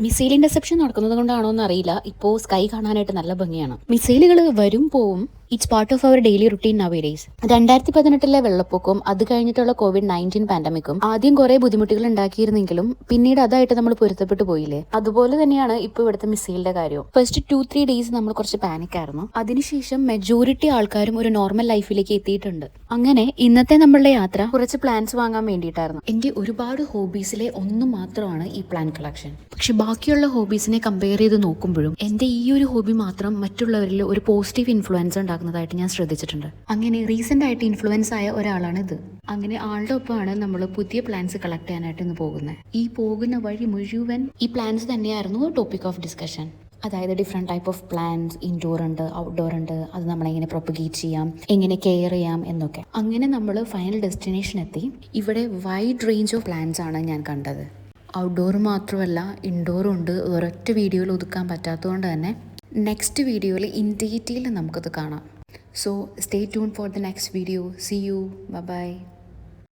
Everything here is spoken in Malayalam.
മിസൈൽ ഇന്റർസെപ്ഷൻ നടക്കുന്നത് കൊണ്ടാണോ എന്ന് അറിയില്ല, ഇപ്പോൾ സ്കൈ കാണാനായിട്ട് നല്ല ഭംഗിയാണ്. മിസൈലുകൾ വരും പോവും. It's part of our daily routine nowadays. 2018 വെള്ളപ്പൊക്കവും അത് കഴിഞ്ഞിട്ടുള്ള COVID-19 പാൻഡമിക്കും ആദ്യം കുറെ ബുദ്ധിമുട്ടുകൾ ഉണ്ടാക്കിയിരുന്നെങ്കിലും പിന്നീട് അതായിട്ട് നമ്മൾ പൊരുത്തപ്പെട്ടു പോയില്ലേ. അതുപോലെ തന്നെയാണ് ഇപ്പോൾ ഇവിടുത്തെ മിസൈലിന്റെ കാര്യവും. ഫസ്റ്റ് 2-3 ഡേയ്സ് നമ്മൾ കുറച്ച് പാനിക് ആയിരുന്നു. അതിനുശേഷം മെജോറിറ്റി ആൾക്കാരും ഒരു നോർമൽ ലൈഫിലേക്ക് എത്തിയിട്ടുണ്ട്. അങ്ങനെ ഇന്നത്തെ നമ്മളുടെ യാത്ര കുറച്ച് പ്ലാന്റ്സ് വാങ്ങാൻ വേണ്ടിയിട്ടായിരുന്നു. എന്റെ ഒരുപാട് ഹോബീസിലെ ഒന്ന് മാത്രമാണ് ഈ പ്ലാന്റ് കളക്ഷൻ. പക്ഷെ ബാക്കിയുള്ള ഹോബീസിനെ കമ്പയർ ചെയ്ത് നോക്കുമ്പോഴും എന്റെ ഈ ഒരു ഹോബി മാത്രം മറ്റുള്ളവരിൽ ഒരു പോസിറ്റീവ് ഇൻഫ്ലുവൻസ് ഉണ്ടാക്കുന്നതായിട്ട് ഞാൻ ശ്രദ്ധിച്ചിട്ടുണ്ട്. അങ്ങനെ റീസെന്റ് ആയിട്ട് ഇൻഫ്ലുവൻസ് ആയ ഒരാളാണ് ഇത്. അങ്ങനെ ആളുടെ ഒപ്പമാണ് നമ്മൾ പുതിയ പ്ലാന്റ്സ് കളക്ട് ചെയ്യാനായിട്ട് ഇന്ന് പോകുന്നത്. ഈ പോകുന്ന വഴി മുഴുവൻ ഈ പ്ലാന്റ്സ് തന്നെയായിരുന്നു ടോപ്പിക് ഓഫ് ഡിസ്കഷൻ. അതായത് different type of plants, indoor ഉണ്ട്, ഔട്ട്ഡോർ ഉണ്ട്, അത് നമ്മളെങ്ങനെ പ്രൊപ്പഗേറ്റ് ചെയ്യാം, എങ്ങനെ കെയർ ചെയ്യാം എന്നൊക്കെ. അങ്ങനെ നമ്മൾ ഫൈനൽ ഡെസ്റ്റിനേഷൻ എത്തി. ഇവിടെ വൈഡ് റേഞ്ച് ഓഫ് പ്ലാന്റ്സ് ആണ് ഞാൻ കണ്ടത്. ഔട്ട്ഡോർ മാത്രമല്ല ഇൻഡോറും ഉണ്ട്. ഒരൊറ്റ വീഡിയോയിൽ ഒതുക്കാൻ പറ്റാത്തതുകൊണ്ട് തന്നെ നെക്സ്റ്റ് വീഡിയോയിൽ ഇൻ ഡീറ്റെയിൽ നമുക്കത് കാണാം. So stay tune for the next video. See you. By.